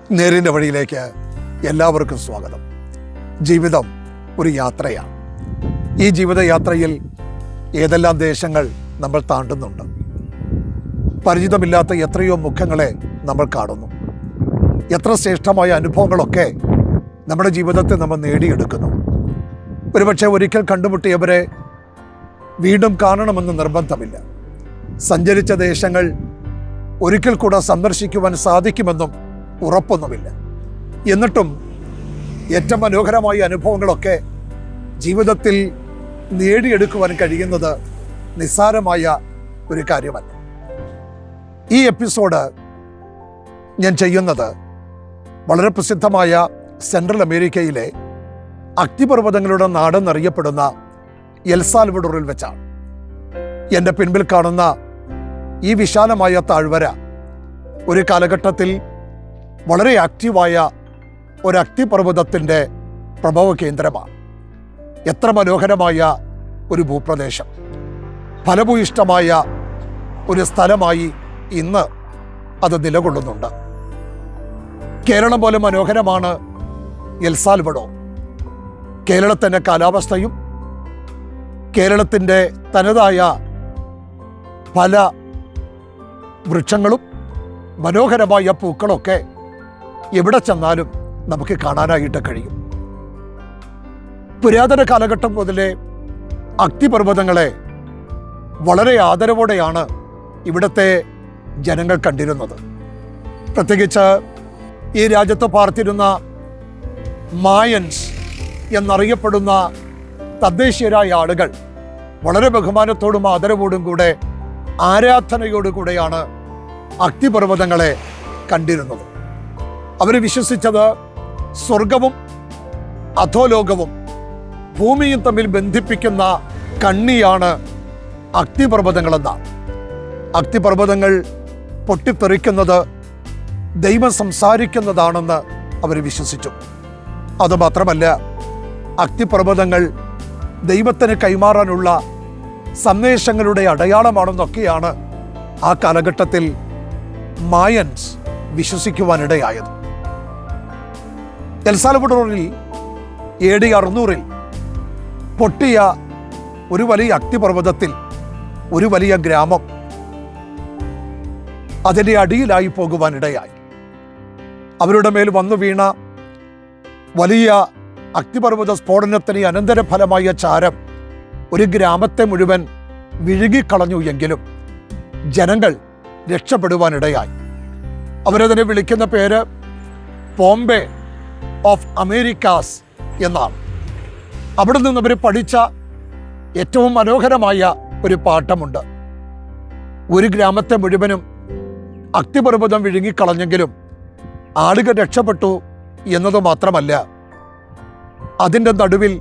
നേരിൻ്റെ വഴിയിലേക്ക് എല്ലാവർക്കും സ്വാഗതം. ജീവിതം ഒരു യാത്രയാണ്. ഈ ജീവിതയാത്രയിൽ ഏതെല്ലാം ദേശങ്ങൾ നമ്മൾ താണ്ടുന്നുണ്ട്. പരിചിതമില്ലാത്ത എത്രയോ മുഖങ്ങളെ നമ്മൾ കാണുന്നു. എത്ര ശ്രേഷ്ഠമായ അനുഭവങ്ങളൊക്കെ നമ്മുടെ ജീവിതത്തിൽ നമ്മൾ നേടിയെടുക്കുന്നു. ഒരുപക്ഷെ ഒരിക്കൽ കണ്ടുമുട്ടിയവരെ വീണ്ടും കാണണമെന്ന് നിർബന്ധമില്ല. സഞ്ചരിച്ച ദേശങ്ങൾ ഒരിക്കൽ കൂടെ സന്ദർശിക്കുവാൻ സാധിക്കുമെന്നും ഉറപ്പൊന്നുമില്ല. എന്നിട്ടും ഏറ്റവും മനോഹരമായ അനുഭവങ്ങളൊക്കെ ജീവിതത്തിൽ നേടിയെടുക്കുവാൻ കഴിയുന്നത് നിസ്സാരമായ ഒരു കാര്യമല്ല. ഈ എപ്പിസോഡ് ഞാൻ ചെയ്യുന്നത് വളരെ പ്രസിദ്ധമായ സെൻട്രൽ അമേരിക്കയിലെ അഗ്നിപർവ്വതങ്ങളുടെ നാടെന്നറിയപ്പെടുന്ന എൽ സാൽവഡോറിൽ വെച്ചാണ്. എൻ്റെ പിൻപിൽ കാണുന്ന ഈ വിശാലമായ താഴ്വര ഒരു കാലഘട്ടത്തിൽ വളരെ ആക്റ്റീവായ ഒരു അഗ്നിപർവ്വതത്തിൻ്റെ പ്രഭവ കേന്ദ്രമാണ്. എത്ര മനോഹരമായ ഒരു ഭൂപ്രദേശം, ഫലഭൂയിഷ്ടമായ ഒരു സ്ഥലമായി ഇന്ന് അത് നിലകൊള്ളുന്നുണ്ട്. കേരളം പോലെ മനോഹരമാണ് എൽ സാൽവഡോർ. കേരളത്തിൻ്റെ കാലാവസ്ഥയും കേരളത്തിൻ്റെ തനതായ പല വൃക്ഷങ്ങളും മനോഹരമായ പൂക്കളൊക്കെ എവിടെ ചെന്നാലും നമുക്ക് കാണാനായിട്ട് കഴിയും. പുരാതന കാലഘട്ടം മുതലേ അഗ്നിപർവ്വതങ്ങളെ വളരെ ആദരവോടെയാണ് ഇവിടുത്തെ ജനങ്ങൾ കണ്ടിരുന്നത്. പ്രത്യേകിച്ച് ഈ രാജ്യത്ത് പാർത്തിരുന്ന മായൻസ് എന്നറിയപ്പെടുന്ന തദ്ദേശീയരായ ആളുകൾ വളരെ ബഹുമാനത്തോടും ആദരവോടും കൂടെ ആരാധനയോടുകൂടെയാണ് അഗ്നിപർവ്വതങ്ങളെ കണ്ടിരുന്നത്. അവർ വിശ്വസിച്ചത് സ്വർഗവും അധോലോകവും ഭൂമിയും തമ്മിൽ ബന്ധിപ്പിക്കുന്ന കണ്ണിയാണ് അഗ്നിപർവ്വതങ്ങളെന്നാണ്. അഗ്നിപർവ്വതങ്ങൾ പൊട്ടിത്തെറിക്കുന്നത് ദൈവം സംസാരിക്കുന്നതാണെന്ന് അവർ വിശ്വസിച്ചു. അതുമാത്രമല്ല, അഗ്നിപർവ്വതങ്ങൾ ദൈവത്തിന് കൈമാറാനുള്ള സന്ദേശങ്ങളുടെ അടയാളമാണെന്നൊക്കെയാണ് ആ കാലഘട്ടത്തിൽ മായൻസ് വിശ്വസിക്കുവാനിടയായത്. എൽ സാൽവഡോറിൽ AD 600 പൊട്ടിയ ഒരു വലിയ അഗ്നിപർവ്വതത്തിൽ ഒരു വലിയ ഗ്രാമം അതിൻ്റെ അടിയിലായി പോകുവാനിടയായി. അവരുടെ മേൽ വന്നു വീണ വലിയ അഗ്നിപർവ്വത സ്ഫോടനത്തിന് അനന്തരഫലമായ ചാരം ഒരു ഗ്രാമത്തെ മുഴുവൻ വിഴുങ്ങിക്കളഞ്ഞു. എങ്കിലും ജനങ്ങൾ രക്ഷപ്പെടുവാനിടയായി. അവരതിനെ വിളിക്കുന്ന പേര് ബോംബെ ഓഫ് അമേരിക്കാസ് എന്നാണ്. അവിടെ നിന്ന് അവർ പഠിച്ച ഏറ്റവും മനോഹരമായ ഒരു പാഠമുണ്ട്. ഒരു ഗ്രാമത്തെ മുഴുവനും അഗ്നിപർവ്വതം വിഴുങ്ങിക്കളഞ്ഞെങ്കിലും ആളുകൾ രക്ഷപ്പെട്ടു എന്നത് മാത്രമല്ല, അതിൻ്റെ നടുവിൽ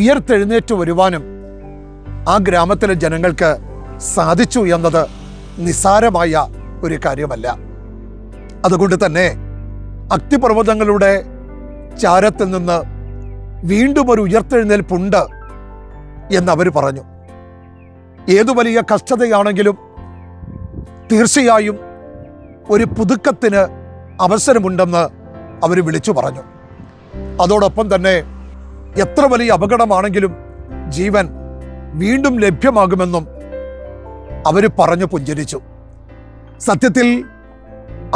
ഉയർത്തെഴുന്നേറ്റ് വരുവാനും ആ ഗ്രാമത്തിലെ ജനങ്ങൾക്ക് സാധിച്ചു എന്നത് നിസ്സാരമായ ഒരു കാര്യമല്ല. അതുകൊണ്ട് തന്നെ അഗ്നിപർവ്വതങ്ങളുടെ ചാരത്തിൽ നിന്ന് വീണ്ടും ഒരു ഉയർത്തെഴുന്നേൽപ്പുണ്ട് എന്നവർ പറഞ്ഞു. ഏതു വലിയ കഷ്ടതയാണെങ്കിലും തീർച്ചയായും ഒരു പുതുക്കത്തിന് അവസരമുണ്ടെന്ന് അവർ വിളിച്ചു പറഞ്ഞു. അതോടൊപ്പം തന്നെ എത്ര വലിയ അപകടമാണെങ്കിലും ജീവൻ വീണ്ടും ലഭ്യമാകുമെന്നും അവർ പറഞ്ഞു പുഞ്ചിരിച്ചു. സത്യത്തിൽ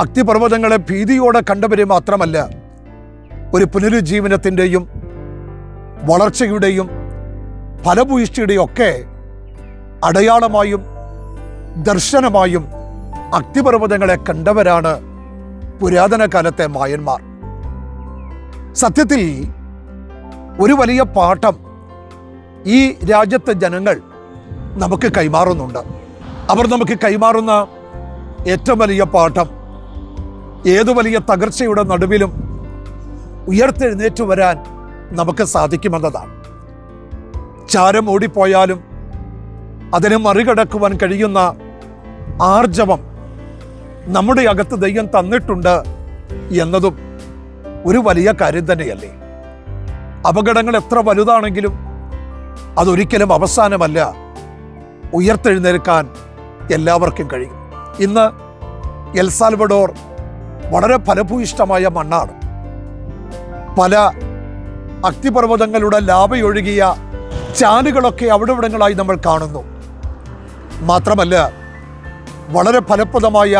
അഗ്നിപർവ്വതങ്ങളെ ഭീതിയോടെ കണ്ടവരെ മാത്രമല്ല, ഒരു പുനരുജ്ജീവനത്തിൻ്റെയും വളർച്ചയുടെയും ഫലഭൂയിഷ്ടിയുടെയും ഒക്കെ അടയാളമായും ദർശനമായും അഗ്നിപർവ്വതങ്ങളെ കണ്ടവരാണ് പുരാതന കാലത്തെ മായന്മാർ. സത്യത്തിൽ ഒരു വലിയ പാഠം ഈ രാജ്യത്തെ ജനങ്ങൾ നമുക്ക് കൈമാറുന്നുണ്ട്. അവർ നമുക്ക് കൈമാറുന്ന ഏറ്റവും വലിയ പാഠം ഏതു വലിയ തകർച്ചയുടെ നടുവിലും ഉയർത്തെഴുന്നേറ്റ് വരാൻ നമുക്ക് സാധിക്കുമെന്നതാണ്. ചാരം ഓടിപ്പോയാലും അതിനെ മറികടക്കുവാൻ കഴിയുന്ന ആർജവം നമ്മുടെ അകത്ത് ദൈവം തന്നിട്ടുണ്ട് എന്നതും ഒരു വലിയ കാര്യം തന്നെയല്ലേ. അപകടങ്ങൾ എത്ര വലുതാണെങ്കിലും അതൊരിക്കലും അവസാനമല്ല. ഉയർത്തെഴുന്നേൽക്കാൻ എല്ലാവർക്കും കഴിയും. ഇന്ന് എൽ സാൽവഡോർ വളരെ ഫലഭൂയിഷ്ടമായ മണ്ണാണ്. പല അഗ്നിപർവ്വതങ്ങളുടെ ലാവയൊഴുകിയ ചാലുകളൊക്കെ അവിടെവിടങ്ങളായി നമ്മൾ കാണുന്നു. മാത്രമല്ല, വളരെ ഫലപ്രദമായ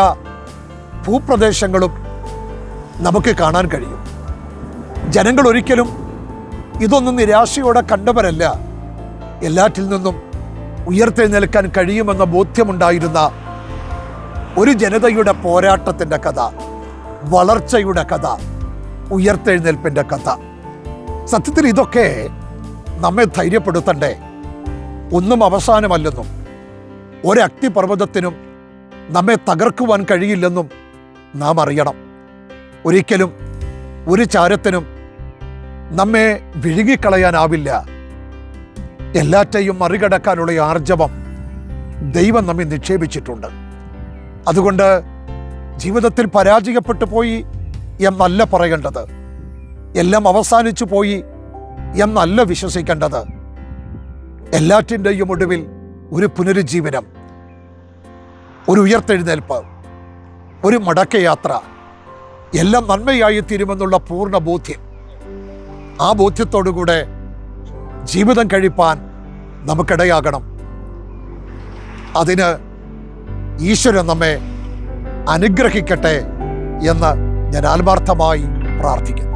ഭൂപ്രദേശങ്ങളും നമുക്ക് കാണാൻ കഴിയും. ജനങ്ങൾ ഒരിക്കലും ഇതൊന്നും നിരാശയോടെ കണ്ടവരല്ല. എല്ലാറ്റിൽ നിന്നും ഉയർത്തെഴുന്നേൽക്കാൻ കഴിയുമെന്ന ബോധ്യമുണ്ടായിരുന്ന ഒരു ജനതയുടെ പോരാട്ടത്തിൻ്റെ കഥ, വളർച്ചയുടെ കഥ, ഉയർത്തെഴുന്നേൽപ്പിൻ്റെ കഥ. സത്യത്തിൽ ഇതൊക്കെ നമ്മെ ധൈര്യപ്പെടുത്തണ്ടേ? ഒന്നും അവസാനമല്ലെന്നും ഒരഗ്നിപർവ്വതത്തിനും നമ്മെ തകർക്കുവാൻ കഴിയില്ലെന്നും നാം അറിയണം. ഒരിക്കലും ഒരു ചാരത്തിനും നമ്മെ വിഴുങ്ങിക്കളയാനാവില്ല. എല്ലാറ്റെയും മറികടക്കാനുള്ള ആർജവം ദൈവം നമ്മെ നിക്ഷേപിച്ചിട്ടുണ്ട്. അതുകൊണ്ട് ജീവിതത്തിൽ പരാജയപ്പെട്ടു പോയി എന്നല്ല പറയേണ്ടത്, എല്ലാം അവസാനിച്ചു പോയി എന്നല്ല വിശ്വസിക്കേണ്ടത്. എല്ലാറ്റിൻ്റെയും ഒടുവിൽ ഒരു പുനരുജ്ജീവനം, ഒരു ഉയർത്തെഴുന്നേൽപ്പ്, ഒരു മടക്കയാത്ര, എല്ലാം നന്മയായി തീരുമെന്നുള്ള പൂർണ്ണ ബോധ്യം. ആ ബോധ്യത്തോടുകൂടെ ജീവിതം കഴിപ്പാൻ നമുക്കിടയാകണം. അതിന് ഈശ്വരൻ നമ്മെ അനുഗ്രഹിക്കട്ടെ എന്ന് ഞാൻ ആത്മാർത്ഥമായി പ്രാർത്ഥിക്കുന്നു.